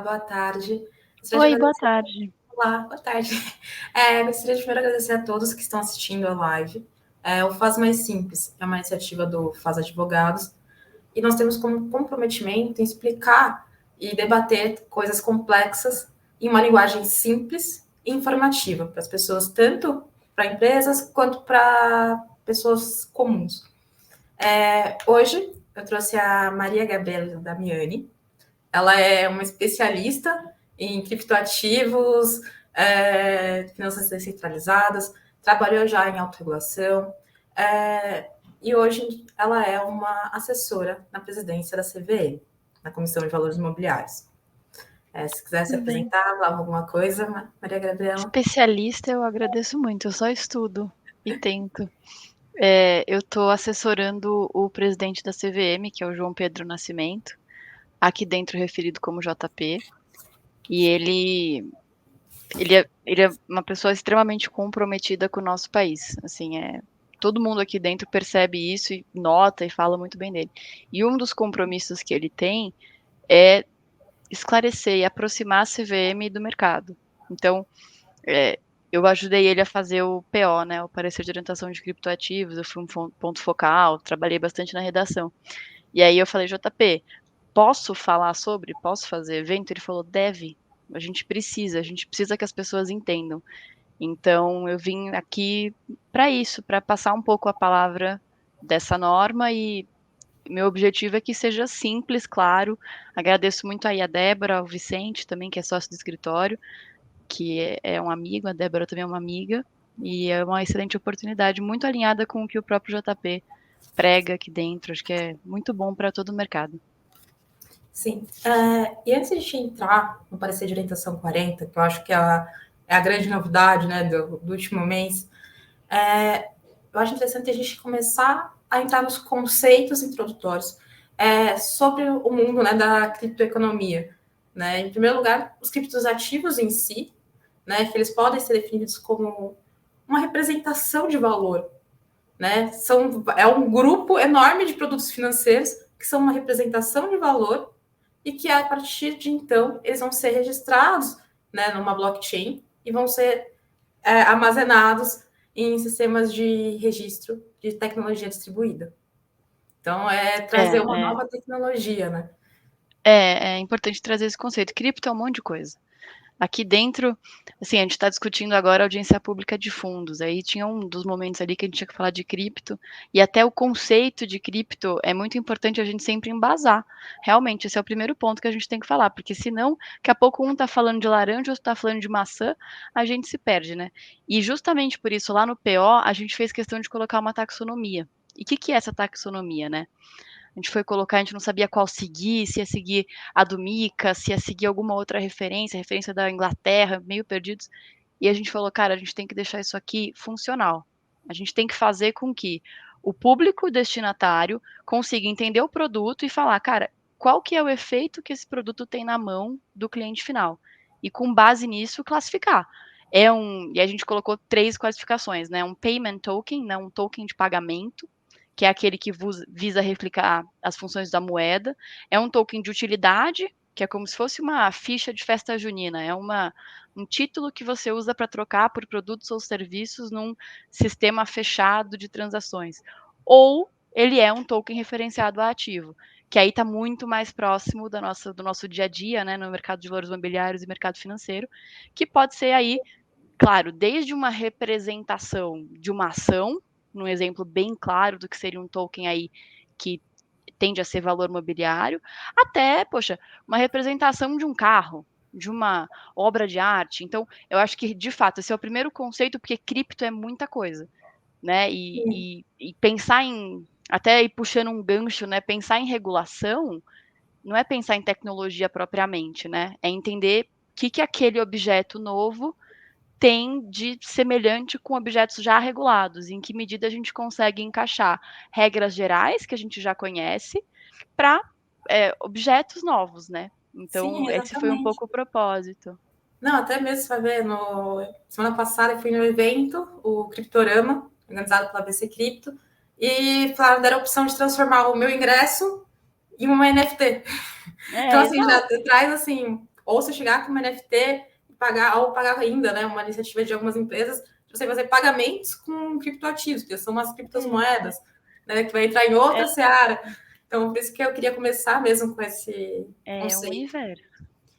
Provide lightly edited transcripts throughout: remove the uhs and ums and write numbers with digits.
boa tarde. Oi, boa tarde. Olá, boa tarde. Gostaria de primeiro agradecer a todos que estão assistindo a live. O Faz Mais Simples é uma iniciativa do Faz Advogados e nós temos como comprometimento em explicar e debater coisas complexas em uma linguagem simples e informativa para as pessoas, tanto para empresas quanto para pessoas comuns. Hoje eu trouxe a Maria Gabriela Damiani. Ela é uma especialista em criptoativos, finanças descentralizadas, trabalhou já em autorregulação, e hoje ela é uma assessora na presidência da CVM, na Comissão de Valores Imobiliários. Se quiser se apresentar, falar alguma coisa, Maria Gabriela. Especialista, eu agradeço muito, eu só estudo e tento. Eu estou assessorando o presidente da CVM, que é o João Pedro Nascimento, aqui dentro referido como JP, e ele é uma pessoa extremamente comprometida com o nosso país. Assim, todo mundo aqui dentro percebe isso e nota e fala muito bem dele. E um dos compromissos que ele tem é esclarecer e aproximar a CVM do mercado. Então, eu ajudei ele a fazer o PO, né, o parecer de orientação de criptoativos, eu fui um ponto focal, trabalhei bastante na redação. E aí eu falei, JP, posso falar sobre? Posso fazer evento? Ele falou, deve. A gente precisa que as pessoas entendam. Então eu vim aqui para isso, para passar um pouco a palavra dessa norma e meu objetivo é que seja simples, claro. Agradeço muito aí a Débora, ao Vicente também, que é sócio do escritório, que é um amigo, a Débora também é uma amiga, e é uma excelente oportunidade, muito alinhada com o que o próprio JP prega aqui dentro. Acho que é muito bom para todo o mercado. Sim. E antes de a gente entrar no parecer de orientação 40, que eu acho que é a grande novidade, né, do último mês, eu acho interessante a gente começar a entrar nos conceitos introdutórios sobre o mundo, né, da criptoeconomia. Né? Em primeiro lugar, os criptoativos em si, né, que eles podem ser definidos como uma representação de valor. Né? É um grupo enorme de produtos financeiros que são uma representação de valor e que, a partir de então, eles vão ser registrados, né, numa blockchain e vão ser armazenados em sistemas de registro de tecnologia distribuída. Então, trazer uma nova tecnologia, né? É importante trazer esse conceito. Cripto é um monte de coisa. Aqui dentro, assim, a gente está discutindo agora a audiência pública de fundos. Aí tinha um dos momentos ali que a gente tinha que falar de cripto, e até o conceito de cripto é muito importante a gente sempre embasar. Realmente, esse é o primeiro ponto que a gente tem que falar, porque senão, daqui a pouco um está falando de laranja, outro está falando de maçã, a gente se perde, né? E justamente por isso, lá no PO, a gente fez questão de colocar uma taxonomia. E o que é essa taxonomia, né? A gente foi colocar, a gente não sabia qual seguir, se ia seguir a do Mica, se ia seguir alguma outra referência da Inglaterra, meio perdidos. E a gente falou, cara, a gente tem que deixar isso aqui funcional. A gente tem que fazer com que o público destinatário consiga entender o produto e falar, cara, qual que é o efeito que esse produto tem na mão do cliente final. E com base nisso, classificar. E a gente colocou 3 classificações, né? Um payment token, né? Um token de pagamento, que é aquele que visa replicar as funções da moeda. É um token de utilidade, que é como se fosse uma ficha de festa junina. É um título que você usa para trocar por produtos ou serviços num sistema fechado de transações. Ou ele é um token referenciado a ativo, que aí está muito mais próximo do nosso dia a dia, né, no mercado de valores imobiliários e mercado financeiro, que pode ser aí, claro, desde uma representação de uma ação, num exemplo bem claro do que seria um token aí que tende a ser valor mobiliário, até, poxa, uma representação de um carro, de uma obra de arte. Então, eu acho que, de fato, esse é o primeiro conceito, porque cripto é muita coisa, né? E pensar até ir puxando um gancho, né? Pensar em regulação não é pensar em tecnologia propriamente, né? É entender o que aquele objeto novo tem de semelhante com objetos já regulados, em que medida a gente consegue encaixar regras gerais que a gente já conhece para objetos novos, né? Sim, Então, esse foi um exatamente. pouco o propósito. Não, até mesmo, você vai ver, semana passada eu fui no evento, o Criptorama, organizado pela BC Cripto, e falaram, deram a opção de transformar o meu ingresso em uma NFT. Então, assim, já Exato. traz, assim, Ou você chegar com uma NFT e pagar, ou pagar ainda, né, uma iniciativa de algumas empresas, você fazer pagamentos com criptoativos, que são umas criptomoedas, né, que vai entrar em outra seara. Então, por isso que eu queria começar mesmo com esse conceito. Um universo.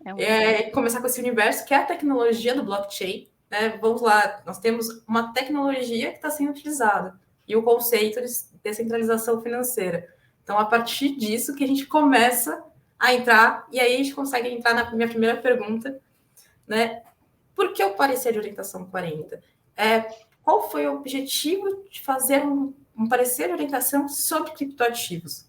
Universo. Começar com esse universo que é a tecnologia do blockchain. Né? Vamos lá, nós temos uma tecnologia que está sendo utilizada e o conceito de descentralização financeira. Então, a partir disso que a gente começa a entrar, e aí a gente consegue entrar na minha primeira pergunta, né? Por que o parecer de orientação 40? Qual foi o objetivo de fazer um parecer de orientação sobre criptoativos?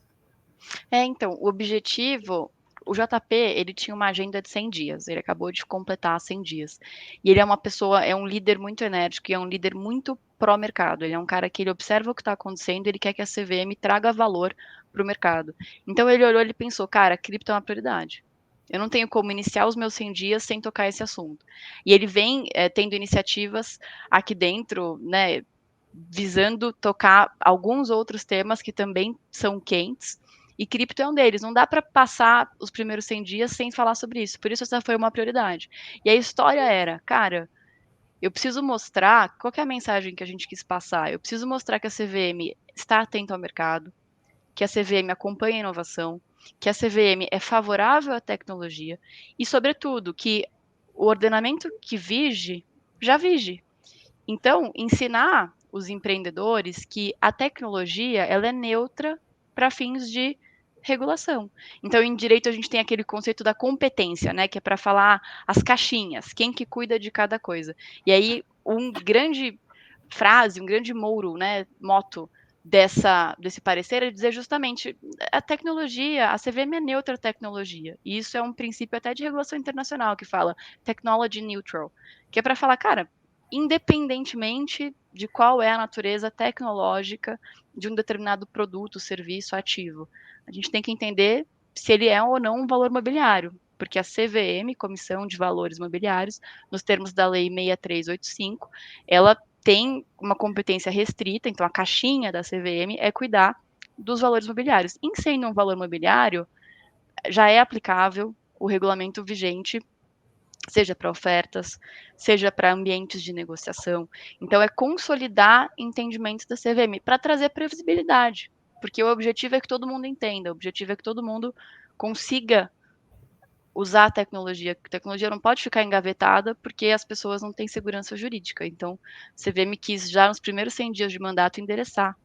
Então, o objetivo, o JP, ele tinha uma agenda de 100 dias, ele acabou de completar 100 dias. E ele é uma pessoa, é um líder muito enérgico e é um líder muito pró-mercado. Ele é um cara que ele observa o que está acontecendo, ele quer que a CVM traga valor para o mercado. Então ele olhou e pensou, cara, cripto é uma prioridade. Eu não tenho como iniciar os meus 100 dias sem tocar esse assunto. E ele vem tendo iniciativas aqui dentro, né, visando tocar alguns outros temas que também são quentes, e cripto é um deles. Não dá para passar os primeiros 100 dias sem falar sobre isso. Por isso essa foi uma prioridade. E a história era, cara, eu preciso mostrar, qual que é a mensagem que a gente quis passar? Eu preciso mostrar que a CVM está atenta ao mercado, que a CVM acompanha a inovação, que a CVM é favorável à tecnologia e, sobretudo, que o ordenamento que vige, já vige. Então, ensinar os empreendedores que a tecnologia ela é neutra para fins de regulação. Então, em direito a gente tem aquele conceito da competência, né, que é para falar as caixinhas, quem que cuida de cada coisa. E aí um grande frase, um grande moto desse parecer é dizer justamente a tecnologia, a CVM é neutra à tecnologia. E isso é um princípio até de regulação internacional que fala technology neutral, que é para falar, cara, independentemente de qual é a natureza tecnológica de um determinado produto, serviço, ativo. A gente tem que entender se ele é ou não um valor mobiliário, porque a CVM, Comissão de Valores Mobiliários, nos termos da Lei 6385, ela tem uma competência restrita, então a caixinha da CVM é cuidar dos valores mobiliários. Em sendo um valor mobiliário, já é aplicável o regulamento vigente, seja para ofertas, seja para ambientes de negociação. Então, é consolidar entendimentos da CVM para trazer previsibilidade, porque o objetivo é que todo mundo entenda, o objetivo é que todo mundo consiga usar a tecnologia. A tecnologia não pode ficar engavetada porque as pessoas não têm segurança jurídica. Então, a CVM quis, já nos primeiros 100 dias de mandato, endereçar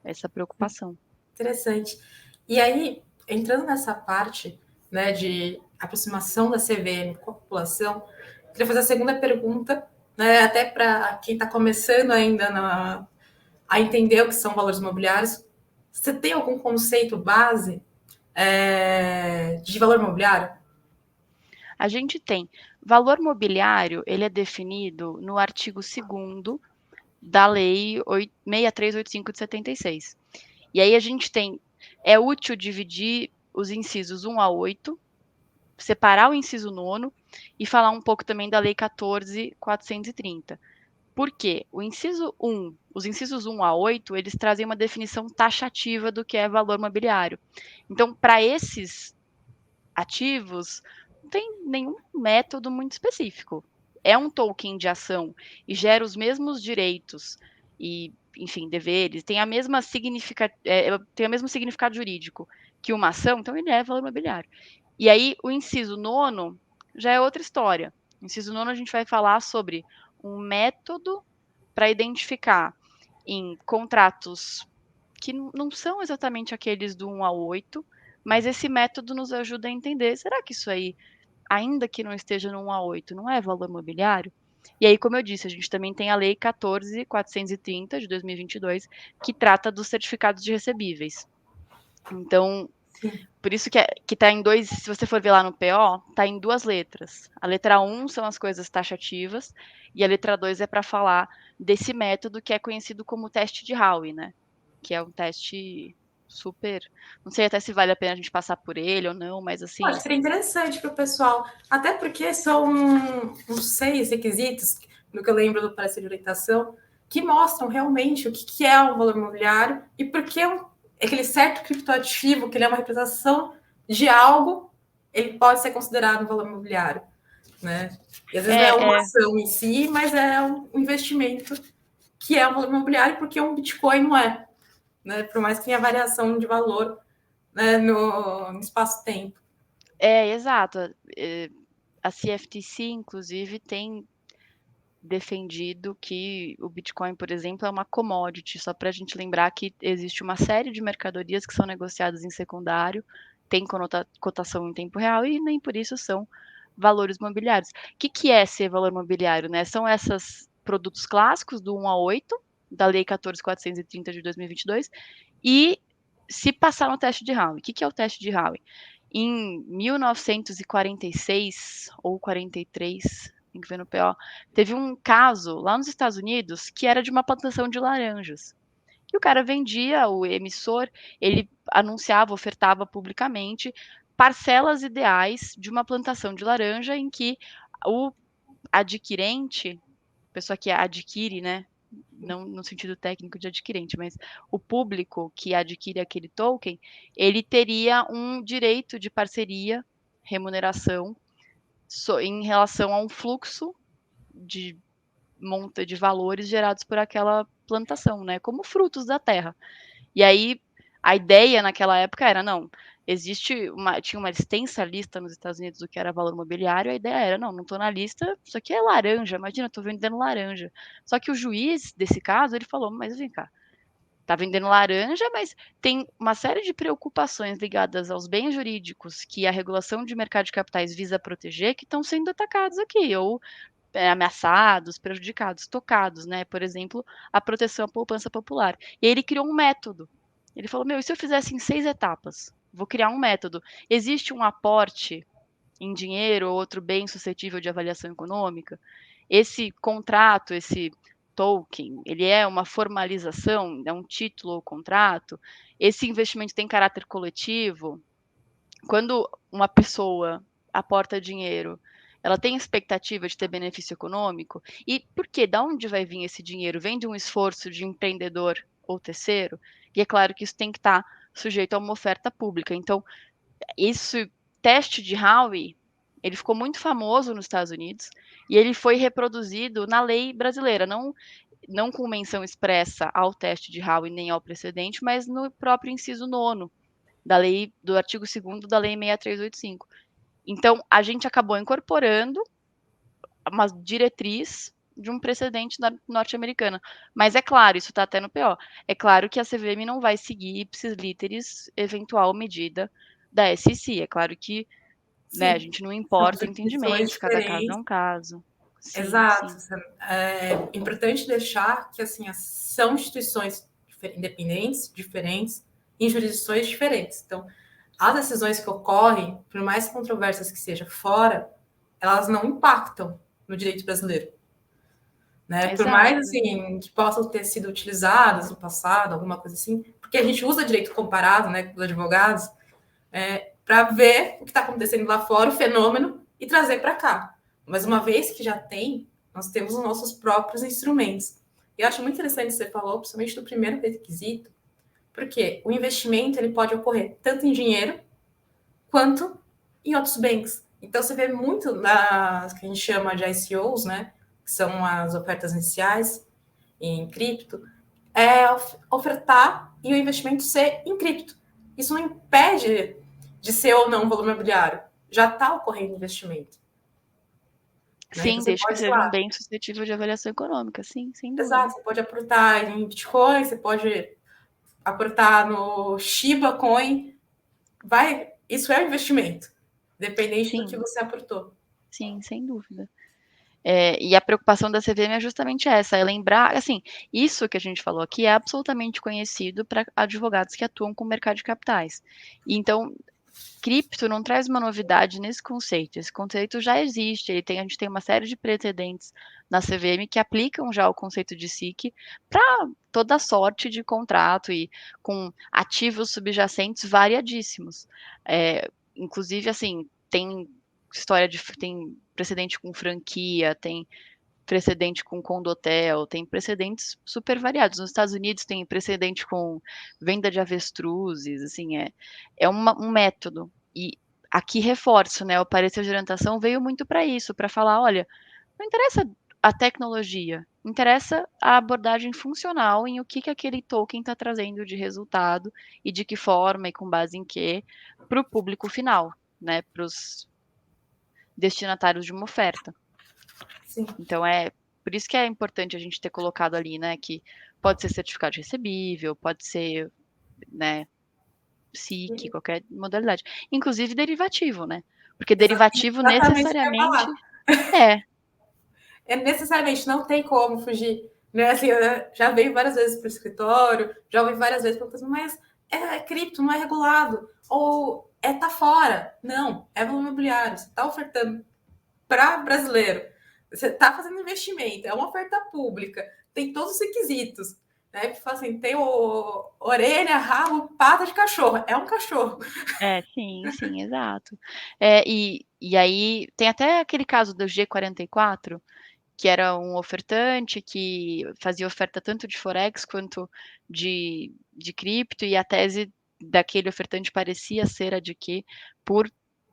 essa preocupação. Interessante. E aí, entrando nessa parte, né, de aproximação da CVM com a população, queria fazer a segunda pergunta, né, até para quem está começando ainda a entender o que são valores imobiliários. Você tem algum conceito base de valor imobiliário? A gente tem valor mobiliário, ele é definido no artigo 2º da Lei 6385 de 76. E aí a gente tem, é útil dividir os incisos 1 a 8, separar o inciso 9 e falar um pouco também da Lei 14.430. Por quê? Os incisos 1 a 8, eles trazem uma definição taxativa do que é valor mobiliário. Então, para esses ativos, não tem nenhum método muito específico. É um token de ação e gera os mesmos direitos e, enfim, deveres, tem tem o mesmo significado jurídico que uma ação, então ele é valor imobiliário. E aí, o inciso 9 já é outra história. No inciso 9 a gente vai falar sobre um método para identificar em contratos que não são exatamente aqueles do 1 ao 8, mas esse método nos ajuda a entender, será que isso aí, ainda que não esteja no 1 a 8, não é valor mobiliário? E aí, como eu disse, a gente também tem a Lei 14.430, de 2022, que trata dos certificados de recebíveis. Então, Sim. por isso que está em dois, se você for ver lá no PO, está em duas letras. A letra 1 são as coisas taxativas, e a letra 2 é para falar desse método que é conhecido como teste de Howey, né? Que é um teste super. Não sei até se vale a pena a gente passar por ele ou não, mas assim. Acho que seria interessante para o pessoal, até porque são uns 6 requisitos, no que eu lembro do parecer de orientação, que mostram realmente o que é o valor imobiliário e por que aquele certo criptoativo, que ele é uma representação de algo ele pode ser considerado um valor imobiliário, né? E às vezes não é uma É, ação em si, mas é um investimento que é um valor imobiliário, porque um Bitcoin não é, né? Por mais que tenha variação de valor, né, no espaço-tempo. exato. A CFTC, inclusive, tem defendido que o Bitcoin, por exemplo, é uma commodity, só para a gente lembrar que existe uma série de mercadorias que são negociadas em secundário, tem cotação em tempo real e nem por isso são valores mobiliários. O que é ser valor mobiliário, né? São esses produtos clássicos do 1 a 8, da Lei 14.430 de 2022, e se passar no teste de Howey. O que é o teste de Howey? Em 1946 ou 43, tem que ver no PO, teve um caso lá nos Estados Unidos que era de uma plantação de laranjas. E o cara vendia, o emissor, ele anunciava, ofertava publicamente parcelas ideais de uma plantação de laranja em que o adquirente, a pessoa que adquire, né, não no sentido técnico de adquirente, mas o público que adquire aquele token, ele teria um direito de parceria, remuneração, em relação a um fluxo de monta de valores gerados por aquela plantação, né? Como frutos da terra. E aí a ideia naquela época era, não, tinha uma extensa lista nos Estados Unidos do que era valor mobiliário, a ideia era, não estou na lista, isso aqui é laranja, imagina, estou vendendo laranja. Só que o juiz desse caso, ele falou, mas vem cá, tá vendendo laranja, mas tem uma série de preocupações ligadas aos bens jurídicos que a regulação de mercado de capitais visa proteger que estão sendo atacados aqui, ou ameaçados, prejudicados, tocados, né? Por exemplo, a proteção à poupança popular. E ele criou um método. Ele falou: meu, e se eu fizesse em 6 etapas? Vou criar um método. Existe um aporte em dinheiro ou outro bem suscetível de avaliação econômica? Esse contrato, esse token, ele é uma formalização, é um título ou contrato? Esse investimento tem caráter coletivo? Quando uma pessoa aporta dinheiro, ela tem expectativa de ter benefício econômico? E por quê? Da onde vai vir esse dinheiro? Vem de um esforço de empreendedor ou terceiro? E é claro que isso tem que estar sujeito a uma oferta pública. Então, esse teste de Howey, ele ficou muito famoso nos Estados Unidos e ele foi reproduzido na lei brasileira, não com menção expressa ao teste de Howey nem ao precedente, mas no próprio inciso 9º da lei, do artigo 2º da lei 6385. Então, a gente acabou incorporando uma diretriz de um precedente norte-americano. Mas é claro, isso está até no PO. É claro que a CVM não vai seguir ipsis literis eventual medida da SEC. É claro que, né, a Sim, gente não são importa o jurisdições entendimento, cada caso é diferentes. um caso. Sim, Exato. sim. É importante deixar que assim são instituições independentes, diferentes, em jurisdições diferentes. Então, as decisões que ocorrem, por mais controversas que sejam fora, elas não impactam no direito brasileiro. Né? Por mais Exato. assim que possam ter sido utilizadas no passado, alguma coisa assim, porque a gente usa direito comparado, né, com os advogados, para ver o que está acontecendo lá fora, o fenômeno, e trazer para cá. Mas uma vez que já tem, nós temos os nossos próprios instrumentos. E eu acho muito interessante que você falou, principalmente do primeiro requisito, porque o investimento ele pode ocorrer tanto em dinheiro quanto em outros bens. Então você vê muito das que a gente chama de ICOs, né, que são as ofertas iniciais em cripto, ofertar e o investimento ser em cripto. Isso não impede de ser ou não um valor imobiliário. Já está ocorrendo investimento. Né? Então Sim, você desde que pode, sei seja um lá, bem suscetível de avaliação econômica, sim, sem dúvida. exato, você pode aportar em Bitcoin, você pode aportar no Shiba Coin, isso é um investimento, dependente do que Sim, você aportou. sim, sem dúvida. E a preocupação da CVM é justamente essa, é lembrar, assim, isso que a gente falou aqui é absolutamente conhecido para advogados que atuam com o mercado de capitais. Então, cripto não traz uma novidade nesse conceito. Esse conceito já existe. A gente tem uma série de precedentes na CVM que aplicam já o conceito de SIC para toda sorte de contrato e com ativos subjacentes variadíssimos. Inclusive, assim, tem precedente com franquia, tem precedente com condotel, tem precedentes super variados. Nos Estados Unidos tem precedente com venda de avestruzes, assim, um método. E aqui reforço, né? O parecer de orientação veio muito para isso, para falar, olha, não interessa a tecnologia, interessa a abordagem funcional em o que aquele token está trazendo de resultado e de que forma e com base em quê para o público final, né? Para os destinatários de uma oferta. Sim. Então é por isso que é importante a gente ter colocado ali, né? Que pode ser certificado recebível, pode ser, né? SIC, qualquer modalidade. Inclusive derivativo, né? Porque derivativo Exatamente o que eu ia necessariamente falar. é. Necessariamente não tem como fugir. Né? Assim, eu já veio várias vezes para o escritório, já ouvi várias vezes perguntando, mas cripto, não é regulado, ou tá fora. Não, é valor imobiliário, você está ofertando para brasileiro, você está fazendo investimento, é uma oferta pública, tem todos os requisitos. Né? Assim, tem orelha, rabo, pata de cachorro, é um cachorro. Sim, exato. E aí tem até aquele caso do G44, que era um ofertante que fazia oferta tanto de Forex quanto de cripto, e a tese daquele ofertante parecia ser a de que,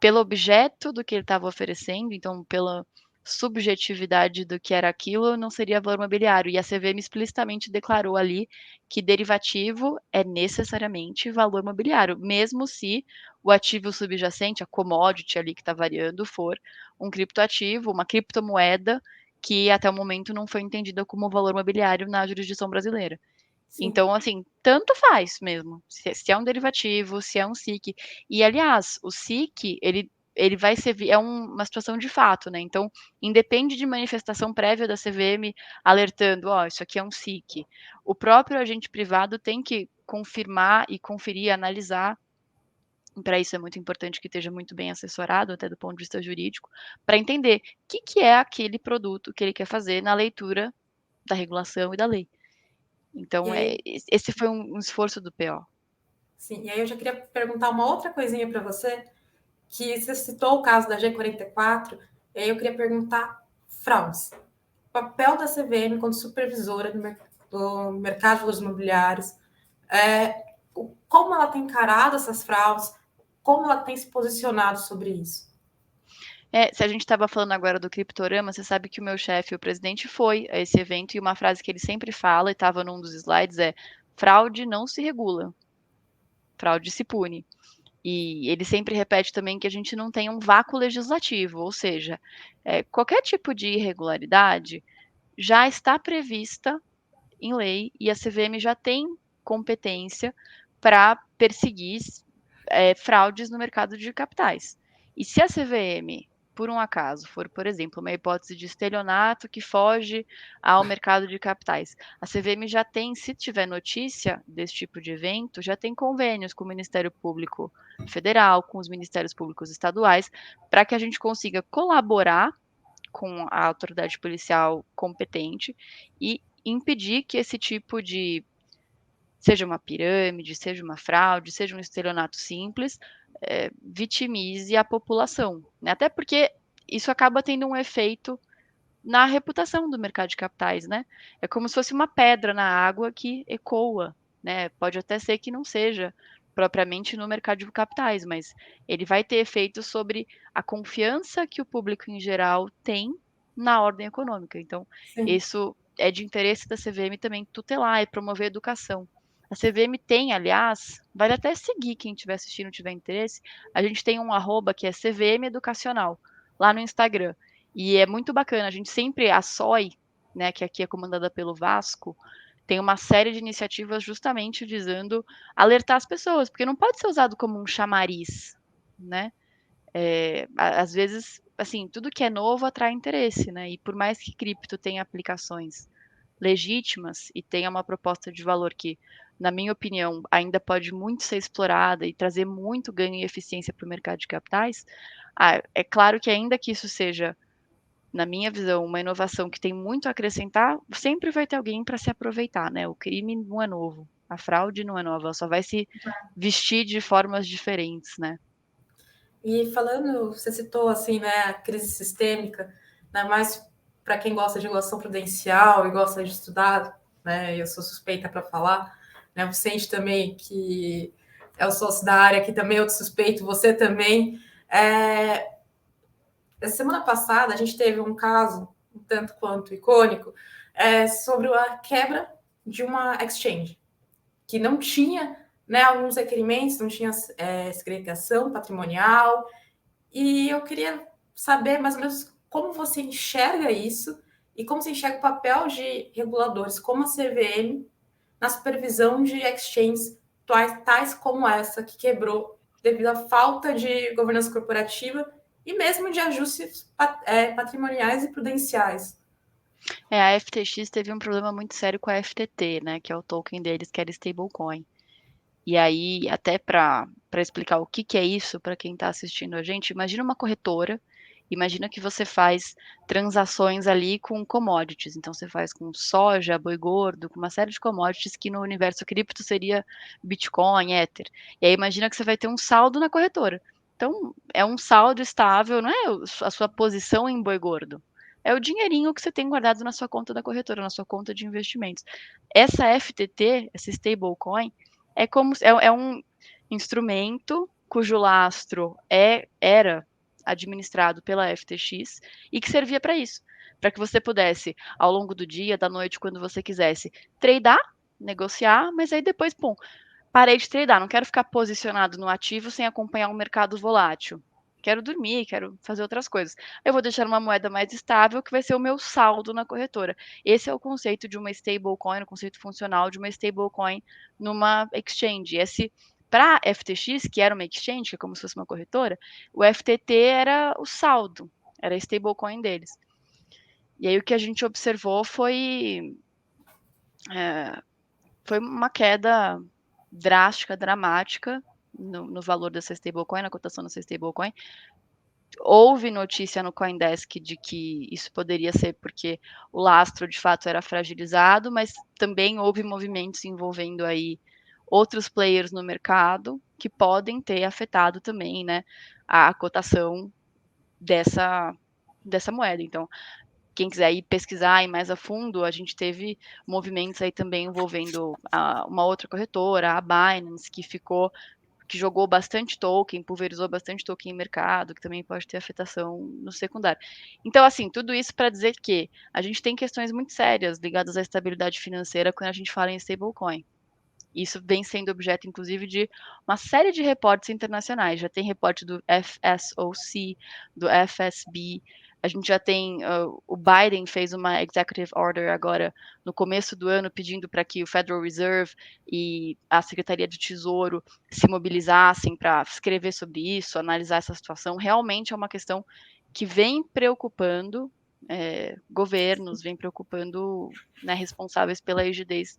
pelo objeto do que ele estava oferecendo, então pela subjetividade do que era aquilo, não seria valor mobiliário. E a CVM explicitamente declarou ali que derivativo é necessariamente valor mobiliário, mesmo se o ativo subjacente, a commodity ali que está variando, for um criptoativo, uma criptomoeda que até o momento não foi entendida como valor mobiliário na jurisdição brasileira. Sim. Então, assim, tanto faz mesmo, se é um derivativo, se é um SIC. E, aliás, o SIC, ele vai servir, uma situação de fato, né? Então, independe de manifestação prévia da CVM alertando, ó, isso aqui é um SIC. O próprio agente privado tem que confirmar e conferir, analisar. Para isso é muito importante que esteja muito bem assessorado, até do ponto de vista jurídico, para entender o que é aquele produto que ele quer fazer na leitura da regulação e da lei. E Então, aí, esse foi um esforço do PO. sim, e aí eu já queria perguntar uma outra coisinha para você, que você citou o caso da G44, e aí eu queria perguntar fraudes. O papel da CVM como supervisora do mercado de valores imobiliários, como ela tem encarado essas fraudes, como ela tem se posicionado sobre isso. Se a gente estava falando agora do Criptorama, você sabe que o meu chefe, o presidente, foi a esse evento e uma frase que ele sempre fala, e estava num dos slides, é: fraude não se regula, fraude se pune. E ele sempre repete também que a gente não tem um vácuo legislativo, ou seja, qualquer tipo de irregularidade já está prevista em lei e a CVM já tem competência para perseguir fraudes no mercado de capitais. E se a CVM, por um acaso, for, por exemplo, uma hipótese de estelionato que foge ao mercado de capitais, a CVM já tem, se tiver notícia desse tipo de evento, já tem convênios com o Ministério Público Federal, com os Ministérios Públicos Estaduais, para que a gente consiga colaborar com a autoridade policial competente e impedir que esse tipo de, seja uma pirâmide, seja uma fraude, seja um estelionato simples, vitimize a população. Né? Até porque isso acaba tendo um efeito na reputação do mercado de capitais, né? É como se fosse uma pedra na água que ecoa, né? Pode até ser que não seja propriamente no mercado de capitais, mas ele vai ter efeito sobre a confiança que o público em geral tem na ordem econômica. Então, Sim, isso é de interesse da CVM também tutelar e promover a educação. A CVM tem, aliás, vale até seguir quem estiver assistindo, tiver interesse. A gente tem um arroba que é CVM Educacional, lá no Instagram. E é muito bacana, a gente sempre, a SOI, né, que aqui é comandada pelo Vasco, tem uma série de iniciativas justamente visando alertar as pessoas, porque não pode ser usado como um chamariz, né? Às vezes, assim, tudo que é novo atrai interesse, né? E por mais que cripto tenha aplicações legítimas e tenha uma proposta de valor que, na minha opinião, ainda pode muito ser explorada e trazer muito ganho e eficiência para o mercado de capitais, é claro que ainda que isso seja, na minha visão, uma inovação que tem muito a acrescentar, sempre vai ter alguém para se aproveitar, né? O crime não é novo, a fraude não é nova, ela só vai se vestir de formas diferentes, né? e falando, você citou assim, né, a crise sistêmica, né, mais para quem gosta de regulação prudencial e gosta de estudar, né, eu sou suspeita para falar, né, o Vicente também, que é o sócio da área, que também é outro suspeito, você também. Semana passada, a gente teve um caso, um tanto quanto icônico, sobre a quebra de uma exchange, que não tinha, né, alguns requerimentos, não tinha segregação patrimonial, e eu queria saber mais ou menos como você enxerga isso e como você enxerga o papel de reguladores como a CVM na supervisão de exchanges tais como essa, que quebrou devido à falta de governança corporativa e mesmo de ajustes patrimoniais e prudenciais. A FTX teve um problema muito sério com a FTT, né, que é o token deles, que era stablecoin. E aí, até para explicar o que que é isso para quem está assistindo a gente, imagina uma corretora, imagina que você faz transações ali com commodities. Então, você faz com soja, boi gordo, com uma série de commodities que no universo cripto seria Bitcoin, Ether. E aí, imagina que você vai ter um saldo na corretora. Então, é um saldo estável, não é a sua posição em boi gordo. É o dinheirinho que você tem guardado na sua conta da corretora, na sua conta de investimentos. Essa FTT, essa stablecoin, é um instrumento cujo lastro era administrado pela FTX e que servia para isso, para que você pudesse, ao longo do dia, da noite, quando você quisesse, tradear, negociar, mas aí depois, pum, parei de tradear, não quero ficar posicionado no ativo sem acompanhar um mercado volátil. Quero dormir, quero fazer outras coisas. Eu vou deixar uma moeda mais estável, que vai ser o meu saldo na corretora. Esse é o conceito de uma stablecoin, o conceito funcional de uma stablecoin numa exchange. Esse, para FTX, que era uma exchange, que é como se fosse uma corretora, o FTT era o saldo, era a stablecoin deles. E aí o que a gente observou foi uma queda drástica, dramática no valor dessa stablecoin, na cotação dessa stablecoin. Houve notícia no CoinDesk de que isso poderia ser porque o lastro de fato era fragilizado, mas também houve movimentos envolvendo aí outros players no mercado que podem ter afetado também, né, a cotação dessa moeda. Então, quem quiser ir pesquisar e mais a fundo, a gente teve movimentos aí também envolvendo uma outra corretora, a Binance, que jogou bastante token, pulverizou bastante token em mercado, que também pode ter afetação no secundário. Então, assim, tudo isso para dizer que a gente tem questões muito sérias ligadas à estabilidade financeira quando a gente fala em stablecoin. Isso vem sendo objeto, inclusive, de uma série de reportes internacionais. Já tem reporte do FSOC, do FSB. A gente já tem. O Biden fez uma executive order agora no começo do ano, pedindo para que o Federal Reserve e a Secretaria de Tesouro se mobilizassem para escrever sobre isso, analisar essa situação. Realmente é uma questão que vem preocupando governos, vem preocupando, né, responsáveis pela rigidez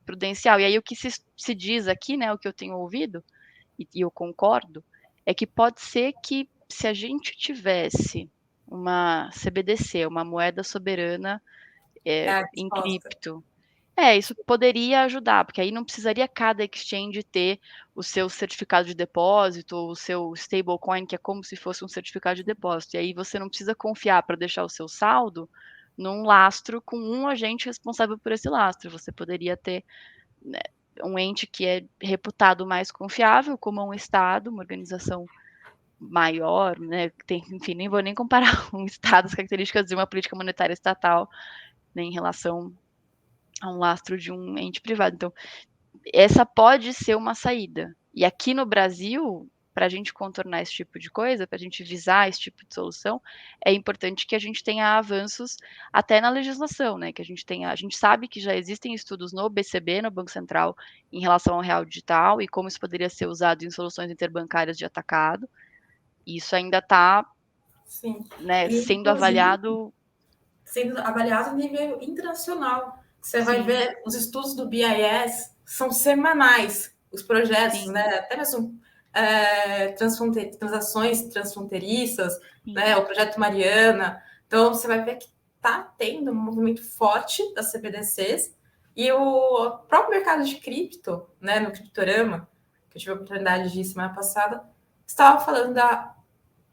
prudencial. E aí o que se diz aqui, né, o que eu tenho ouvido, e eu concordo, é que pode ser que se a gente tivesse uma CBDC, uma moeda soberana em cripto, isso poderia ajudar, porque aí não precisaria cada exchange ter o seu certificado de depósito, ou o seu stablecoin, que é como se fosse um certificado de depósito. E aí você não precisa confiar para deixar o seu saldo num lastro com um agente responsável por esse lastro. Você poderia ter, né, um ente que é reputado mais confiável, como um Estado, uma organização maior, né? Enfim, nem vou nem comparar um Estado, as características de uma política monetária estatal, né, em relação a um lastro de um ente privado. Então, essa pode ser uma saída. E aqui no Brasil, para a gente contornar esse tipo de coisa, para a gente visar esse tipo de solução, é importante que a gente tenha avanços até na legislação, né? Que a gente sabe que já existem estudos no BCB, no Banco Central, em relação ao real digital e como isso poderia ser usado em soluções interbancárias de atacado. E isso ainda está, né, sendo avaliado. Sendo avaliado a nível internacional. Você vai Sim, ver os estudos do BIS são semanais, os projetos, sim, né? Até mesmo transações transfronteiriças, né? sim. O projeto Mariana. Então, você vai ver que está tendo um movimento forte das CBDCs e o próprio mercado de cripto, né? No Criptorama, que eu tive a oportunidade de ir semana passada, estava falando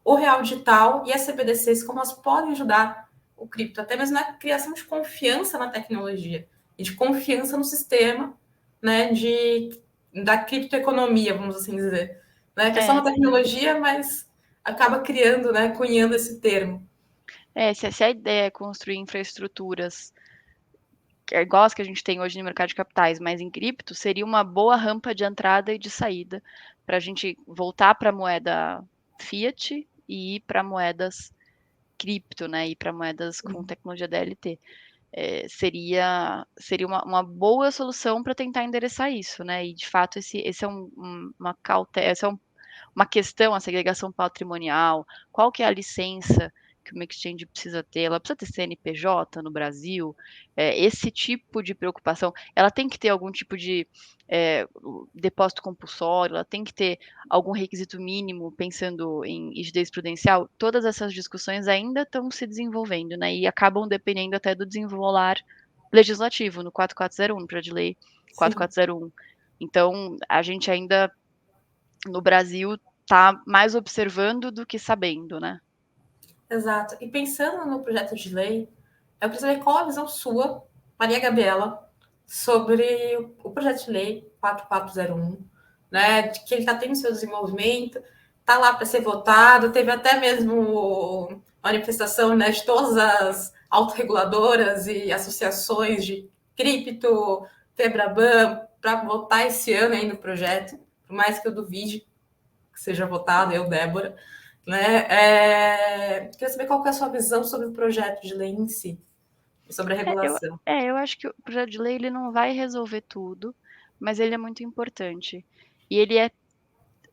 o real digital e as CBDCs, como elas podem ajudar o cripto, até mesmo na criação de confiança na tecnologia e de confiança no sistema, né, da criptoeconomia, vamos assim dizer. Né? Que é só É, uma tecnologia, mas acaba criando, né, cunhando esse termo. Se a ideia é construir infraestruturas que é igual as que a gente tem hoje no mercado de capitais, mas em cripto, seria uma boa rampa de entrada e de saída para a gente voltar para a moeda fiat e ir para moedas cripto, né? E para moedas com tecnologia DLT. Seria uma boa solução para tentar endereçar isso, né? E de fato esse é uma cautela, uma questão, a segregação patrimonial, qual que é a licença que uma exchange precisa ter, ela precisa ter CNPJ no Brasil, esse tipo de preocupação, ela tem que ter algum tipo de depósito compulsório, ela tem que ter algum requisito mínimo, pensando em rigidez prudencial, todas essas discussões ainda estão se desenvolvendo, né, e acabam dependendo até do desenrolar legislativo, no 4401, no projeto de lei Sim, 4401. Então, a gente ainda no Brasil está mais observando do que sabendo, né? exato. E pensando no projeto de lei, eu queria saber qual a visão sua, Maria Gabriela, sobre o projeto de lei 4401, né, de que ele está tendo seu desenvolvimento, está lá para ser votado, teve até mesmo manifestação, né, de todas as autorreguladoras e associações de cripto, Febraban, para votar esse ano aí no projeto, por mais que eu duvide que seja votado, eu, Débora, né? Queria saber qual que é a sua visão sobre o projeto de lei em si, sobre a regulação. Eu acho que o projeto de lei ele não vai resolver tudo, mas ele é muito importante. E ele é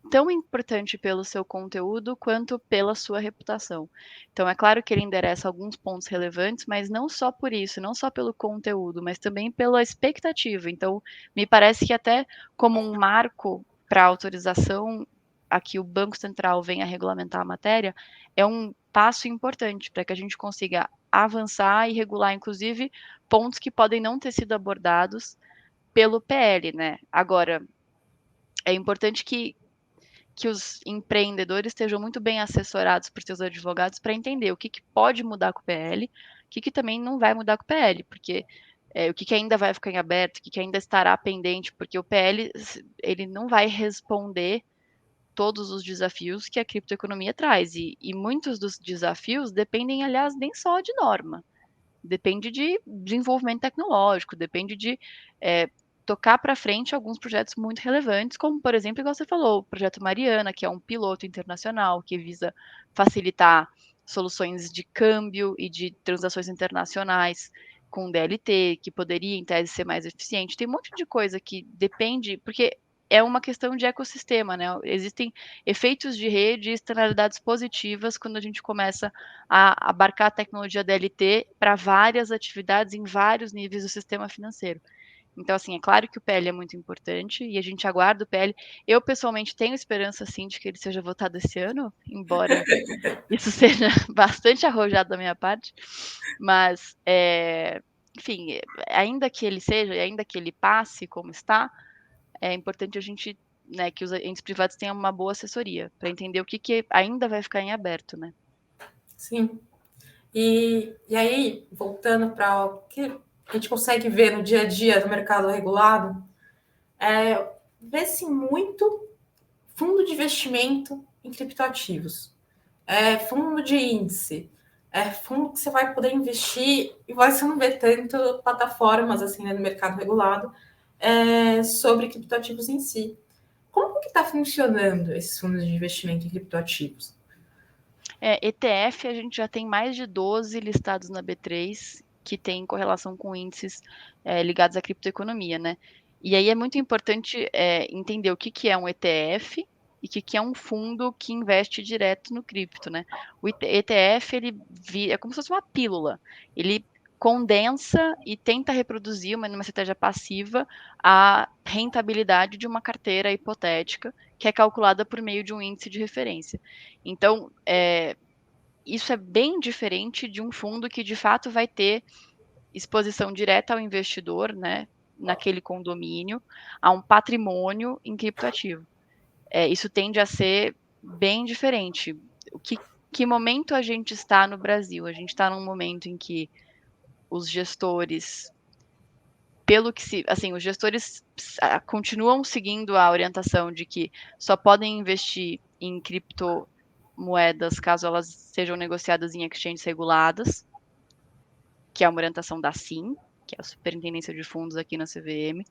tão importante pelo seu conteúdo quanto pela sua reputação. Então, é claro que ele endereça alguns pontos relevantes, mas não só por isso, não só pelo conteúdo, mas também pela expectativa. Então, me parece que até como um marco para autorização a que o Banco Central venha regulamentar a matéria, é um passo importante para que a gente consiga avançar e regular, inclusive, pontos que podem não ter sido abordados pelo PL, né? Agora, é importante que os empreendedores estejam muito bem assessorados por seus advogados para entender o que pode mudar com o PL, o que também não vai mudar com o PL, porque o que ainda vai ficar em aberto, o que ainda estará pendente, porque o PL ele não vai responder todos os desafios que a criptoeconomia traz, e muitos dos desafios dependem, aliás, nem só de norma, depende de desenvolvimento tecnológico, depende de tocar para frente alguns projetos muito relevantes, como, por exemplo, igual você falou, o projeto Mariana, que é um piloto internacional que visa facilitar soluções de câmbio e de transações internacionais com DLT, que poderia, em tese, ser mais eficiente. Tem um monte de coisa que depende, porque é uma questão de ecossistema, né? Existem efeitos de rede e externalidades positivas quando a gente começa a abarcar a tecnologia DLT para várias atividades em vários níveis do sistema financeiro. Então, assim, é claro que o PL é muito importante e a gente aguarda o PL. Eu, pessoalmente, tenho esperança, sim, de que ele seja votado esse ano, embora isso seja bastante arrojado da minha parte. Mas, enfim, ainda que ele seja, ainda que ele passe como está, é importante a gente, né, que os entes privados tenham uma boa assessoria para entender o que ainda vai ficar em aberto, né? Sim. E aí, voltando para o que a gente consegue ver no dia a dia do mercado regulado, vê-se muito fundo de investimento em criptoativos, fundo de índice, fundo que você vai poder investir e você não vê tanto plataformas assim, né, no mercado regulado sobre criptoativos em si. Como que está funcionando esses fundos de investimento em criptoativos? ETF, a gente já tem mais de 12 listados na B3 que tem correlação com índices ligados à criptoeconomia, né? E aí é muito importante entender o que é um ETF e o que é um fundo que investe direto no cripto, né? O ETF, é como se fosse uma pílula. Ele condensa e tenta reproduzir, numa estratégia passiva, a rentabilidade de uma carteira hipotética que é calculada por meio de um índice de referência. Então, isso é bem diferente de um fundo que de fato vai ter exposição direta ao investidor, né, naquele condomínio, a um patrimônio em criptoativo. Isso tende a ser bem diferente. Que momento a gente está no Brasil? A gente está num momento em que os gestores, pelo que se, assim, os gestores continuam seguindo a orientação de que só podem investir em cripto moedas, caso elas sejam negociadas em exchanges reguladas, que é uma orientação da SIM, que é a Superintendência de Fundos aqui na CVM.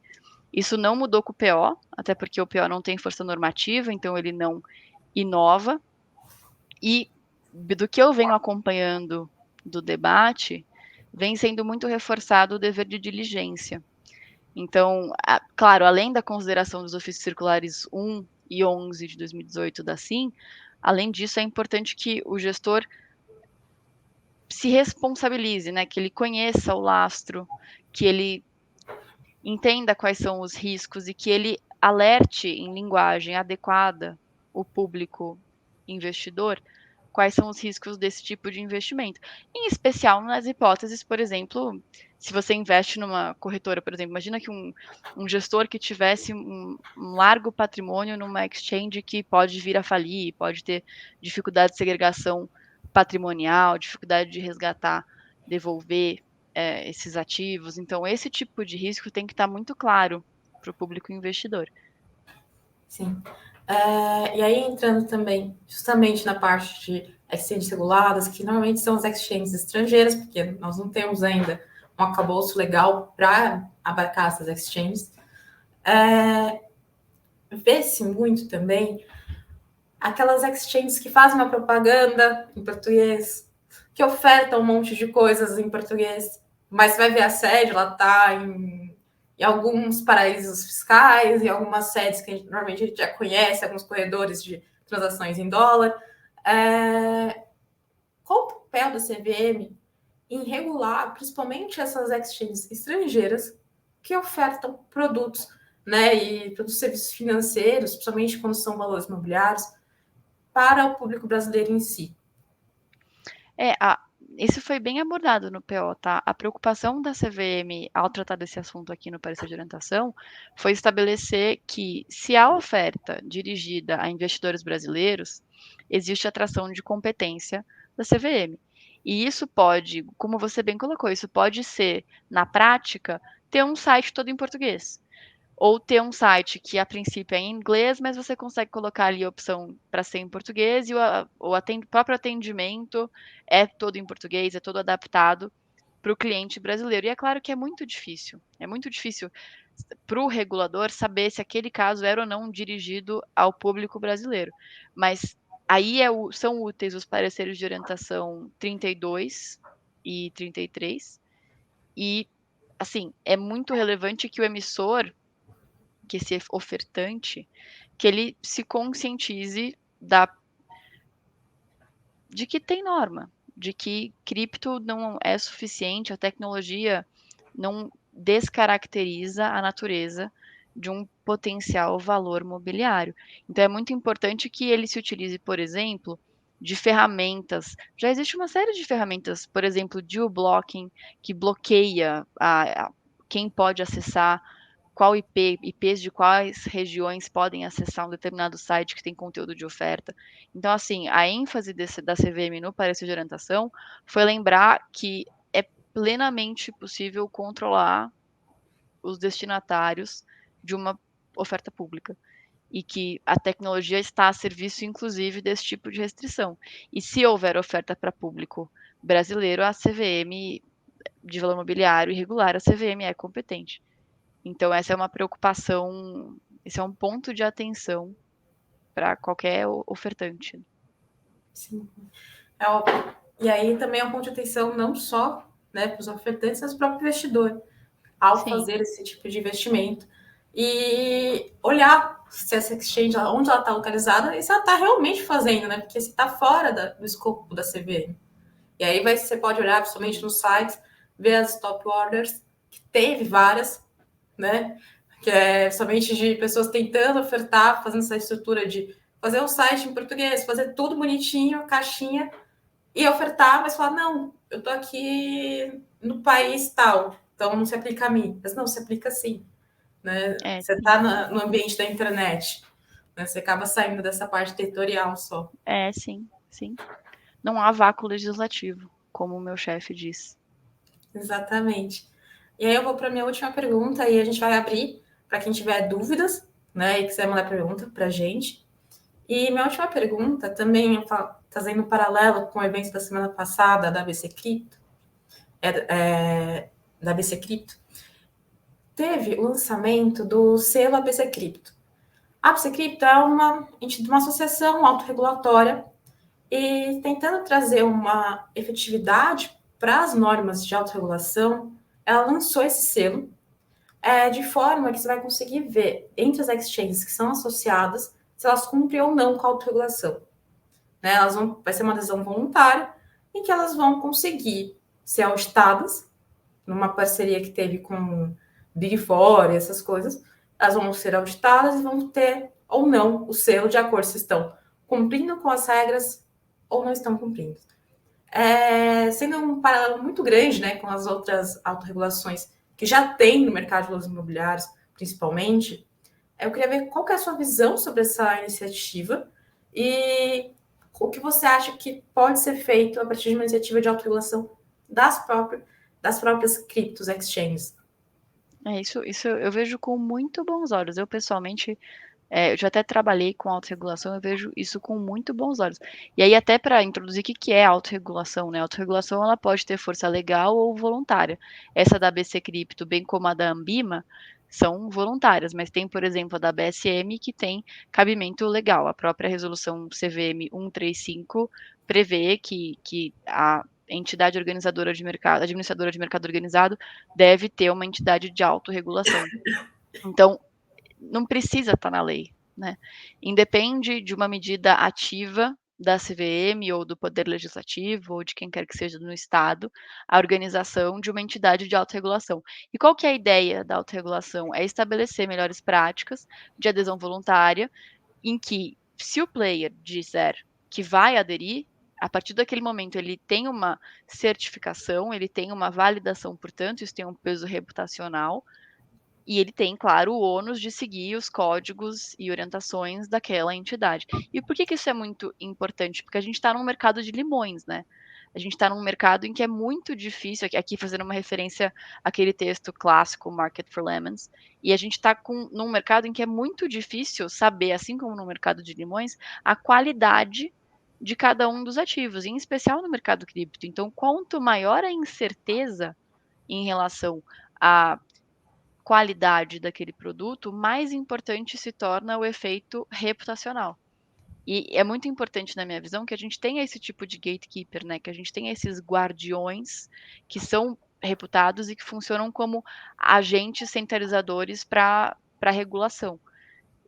Isso não mudou com o PO, até porque o PO não tem força normativa, então ele não inova. E do que eu venho acompanhando do debate, vem sendo muito reforçado o dever de diligência. Então, claro, além da consideração dos ofícios circulares 1 e 11 de 2018 da SIM, além disso, é importante que o gestor se responsabilize, né? Que ele conheça o lastro, que ele entenda quais são os riscos e que ele alerte em linguagem adequada o público investidor quais são os riscos desse tipo de investimento. Em especial nas hipóteses, por exemplo, se você investe numa corretora, por exemplo, imagina que um gestor que tivesse um largo patrimônio numa exchange que pode vir a falir, pode ter dificuldade de segregação patrimonial, dificuldade de resgatar, devolver esses ativos. Então, esse tipo de risco tem que estar muito claro para o público investidor. Sim. E aí, entrando também justamente na parte de exchanges reguladas, que normalmente são as exchanges estrangeiras, porque nós não temos ainda um arcabouço legal para abarcar essas exchanges. Vê-se muito também aquelas exchanges que fazem uma propaganda em português, que ofertam um monte de coisas em português, mas você vai ver a sede, ela está em alguns paraísos fiscais, em algumas sedes que normalmente a gente já conhece, alguns corredores de transações em dólar. Qual o papel da CVM em regular, principalmente essas exchanges estrangeiras que ofertam produtos, né, e produtos e serviços financeiros, principalmente quando são valores imobiliários, para o público brasileiro em si? Isso foi bem abordado no PO, tá? A preocupação da CVM ao tratar desse assunto aqui no parecer de orientação foi estabelecer que, se a oferta dirigida a investidores brasileiros, existe atração de competência da CVM. E isso pode, como você bem colocou, isso pode ser, na prática, ter um site todo em português. Ou ter um site que a princípio é em inglês, mas você consegue colocar ali a opção para ser em português e o próprio atendimento é todo em português, é todo adaptado para o cliente brasileiro. E é claro que é muito difícil para o regulador saber se aquele caso era ou não dirigido ao público brasileiro. Mas aí são úteis os pareceres de orientação 32 e 33. E, assim, é muito relevante que o emissor, que esse ofertante, que ele se conscientize de que tem norma, de que cripto não é suficiente, a tecnologia não descaracteriza a natureza de um potencial valor mobiliário. Então é muito importante que ele se utilize, por exemplo, de ferramentas. Já existe uma série de ferramentas, por exemplo, geoblocking, que bloqueia quem pode acessar qual IPs de quais regiões podem acessar um determinado site que tem conteúdo de oferta. Então, assim, a ênfase da CVM no parecer de orientação foi lembrar que é plenamente possível controlar os destinatários de uma oferta pública e que a tecnologia está a serviço, inclusive, desse tipo de restrição. E se houver oferta para público brasileiro, a CVM de valor imobiliário irregular, a CVM é competente. Então, essa é uma preocupação, esse é um ponto de atenção para qualquer ofertante. Sim, é óbvio. E aí também é um ponto de atenção não só, né, para os ofertantes, mas para o próprio investidor, ao Sim, fazer esse tipo de investimento. E olhar se essa exchange, onde ela está localizada, e se ela está realmente fazendo, né? Porque se está fora do escopo da CVM. E aí você pode olhar, principalmente no site, ver as top orders, que teve várias, né? Que é somente de pessoas tentando ofertar, fazendo essa estrutura de fazer um site em português, fazer tudo bonitinho, caixinha, e ofertar, mas falar, não, eu tô aqui no país tal, então não se aplica a mim. Mas não, se aplica sim. Né? Você sim. está no ambiente da internet, né? Você acaba saindo dessa parte territorial só. Sim, sim. Não há vácuo legislativo, como o meu chefe diz. Exatamente. E aí eu vou para a minha última pergunta e a gente vai abrir para quem tiver dúvidas, né, e quiser mandar pergunta para a gente. E minha última pergunta, também fazendo um paralelo com o evento da semana passada da ABC Cripto, da ABC Cripto, teve o lançamento do selo ABC Cripto. A ABC Cripto é uma associação autorregulatória e tentando trazer uma efetividade para as normas de autorregulação, ela lançou esse selo de forma que você vai conseguir ver entre as exchanges que são associadas se elas cumprem ou não com a autorregulação. Né? Vai ser uma adesão voluntária em que elas vão conseguir ser auditadas numa parceria que teve com Big Four e essas coisas. Elas vão ser auditadas e vão ter ou não o selo de acordo se estão cumprindo com as regras ou não estão cumprindo. Sendo um paralelo muito grande, né, com as outras autorregulações que já tem no mercado de valores imobiliários, principalmente, eu queria ver qual que é a sua visão sobre essa iniciativa e o que você acha que pode ser feito a partir de uma iniciativa de autorregulação das próprias criptos exchanges. Isso eu vejo com muito bons olhos. Eu, pessoalmente, eu já até trabalhei com autorregulação, eu vejo isso com muito bons olhos. E aí, até para introduzir o que que é autorregulação, né? A autorregulação, ela pode ter força legal ou voluntária. Essa da BC Cripto, bem como a da Ambima, são voluntárias, mas tem, por exemplo, a da BSM que tem cabimento legal. A própria resolução CVM 135 prevê que a entidade organizadora de mercado, administradora de mercado organizado, deve ter uma entidade de autorregulação. Então, não precisa estar na lei, né? Independe de uma medida ativa da CVM ou do Poder Legislativo ou de quem quer que seja no Estado, a organização de uma entidade de autorregulação. E qual que é a ideia da autorregulação? É estabelecer melhores práticas de adesão voluntária, em que, se o player disser que vai aderir, a partir daquele momento ele tem uma certificação, ele tem uma validação, portanto, isso tem um peso reputacional, e ele tem, claro, o ônus de seguir os códigos e orientações daquela entidade. E por que isso é muito importante? Porque a gente está num mercado de limões, né? A gente está num mercado em que é muito difícil, aqui fazendo uma referência àquele texto clássico, Market for Lemons, e a gente está num mercado em que é muito difícil saber, assim como no mercado de limões, a qualidade de cada um dos ativos, em especial no mercado cripto. Então, quanto maior a incerteza em relação a qualidade daquele produto, mais importante se torna o efeito reputacional. E é muito importante, na minha visão, que a gente tenha esse tipo de gatekeeper, né? Que a gente tenha esses guardiões que são reputados e que funcionam como agentes centralizadores para a regulação.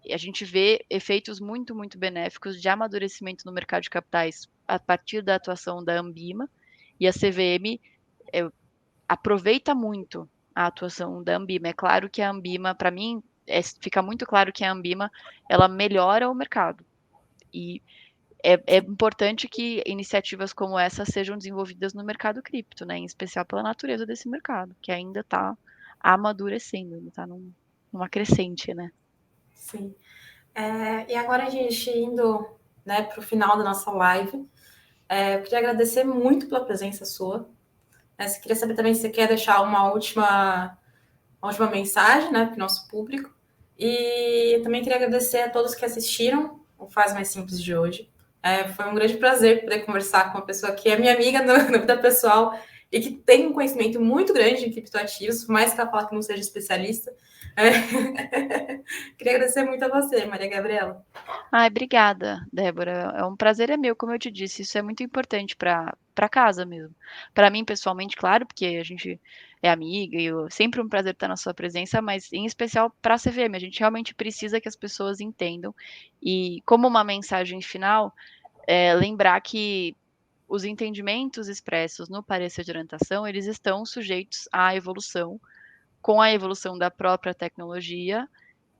E a gente vê efeitos muito, muito benéficos de amadurecimento no mercado de capitais a partir da atuação da Ambima, e a CVM aproveita muito a atuação da Ambima. É claro que a Ambima, para mim, fica muito claro que a Ambima ela melhora o mercado. E é importante que iniciativas como essa sejam desenvolvidas no mercado cripto, né? Em especial pela natureza desse mercado, que ainda está amadurecendo, ainda está numa crescente, né? Sim. E agora a gente indo, né, para o final da nossa live, eu queria agradecer muito pela presença sua. Você queria saber também se você quer deixar uma última mensagem, né, para o nosso público. E eu também queria agradecer a todos que assistiram o Faz Mais Simples de hoje. Foi um grande prazer poder conversar com uma pessoa que é minha amiga na vida pessoal e que tem um conhecimento muito grande em criptoativos, por mais que ela fale que não seja especialista. Queria agradecer muito a você, Maria Gabriela. Ai, obrigada, Débora. É um prazer é meu, como eu te disse, isso é muito importante para casa mesmo. Para mim, pessoalmente, claro, porque a gente é amiga e sempre um prazer estar na sua presença, mas em especial para a CVM, a gente realmente precisa que as pessoas entendam. E como uma mensagem final, lembrar que os entendimentos expressos no parecer de orientação, eles estão sujeitos à evolução, com a evolução da própria tecnologia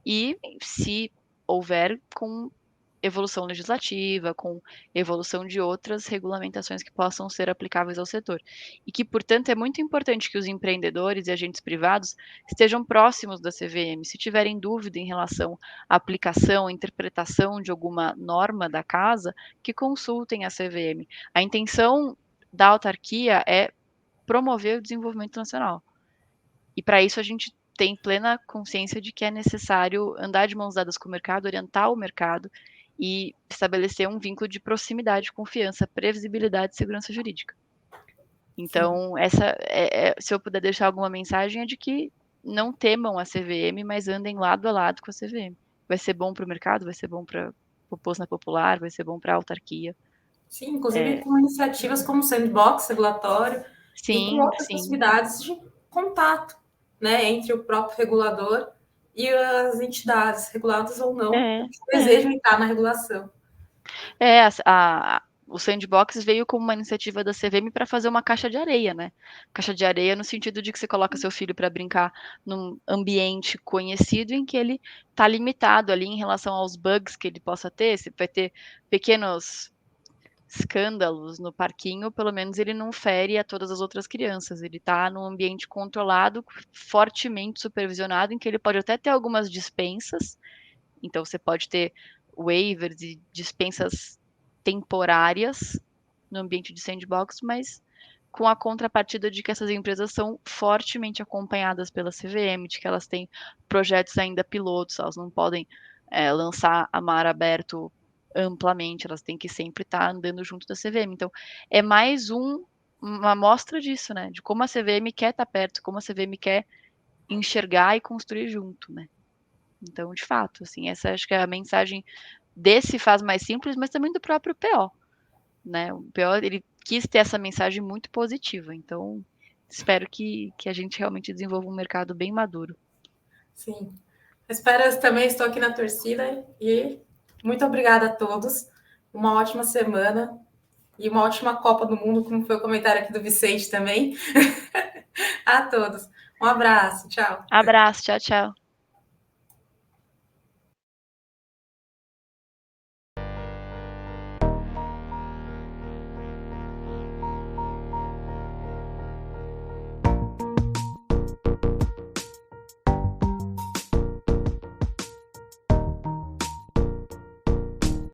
e, se houver, com evolução legislativa, com evolução de outras regulamentações que possam ser aplicáveis ao setor. E que, portanto, é muito importante que os empreendedores e agentes privados estejam próximos da CVM. Se tiverem dúvida em relação à aplicação, à interpretação de alguma norma da casa, que consultem a CVM. A intenção da autarquia é promover o desenvolvimento nacional. E para isso a gente tem plena consciência de que é necessário andar de mãos dadas com o mercado, orientar o mercado e estabelecer um vínculo de proximidade, confiança, previsibilidade e segurança jurídica. Sim. Então, se eu puder deixar alguma mensagem, é de que não temam a CVM, mas andem lado a lado com a CVM. Vai ser bom para o mercado, vai ser bom para população popular, vai ser bom para a autarquia. Sim, inclusive com iniciativas como o sandbox regulatório e com Sim, outras sim. possibilidades de contato, né, entre o próprio regulador e as entidades, reguladas ou não, É, que desejam entrar na regulação. É, o Sandbox veio como uma iniciativa da CVM para fazer uma caixa de areia, né? Caixa de areia no sentido de que você coloca seu filho para brincar num ambiente conhecido em que ele está limitado ali em relação aos bugs que ele possa ter. Se vai ter pequenos escândalos no parquinho, pelo menos ele não fere a todas as outras crianças. Ele está num ambiente controlado, fortemente supervisionado, em que ele pode até ter algumas dispensas. Então você pode ter waivers e dispensas temporárias no ambiente de sandbox, mas com a contrapartida de que essas empresas são fortemente acompanhadas pela CVM, de que elas têm projetos ainda pilotos, elas não podem lançar a mar aberto amplamente, elas têm que sempre estar andando junto da CVM. Então, é mais uma amostra disso, né? De como a CVM quer estar perto, como a CVM quer enxergar e construir junto, né? Então, de fato, assim, essa acho que é a mensagem desse Faz Mais Simples, mas também do próprio PO, né? O PO, ele quis ter essa mensagem muito positiva, então espero que a gente realmente desenvolva um mercado bem maduro. Sim. Espero, também estou aqui na torcida e muito obrigada a todos. Uma ótima semana e uma ótima Copa do Mundo, como foi o comentário aqui do Vicente também. A todos. Um abraço, tchau. Abraço, tchau, tchau.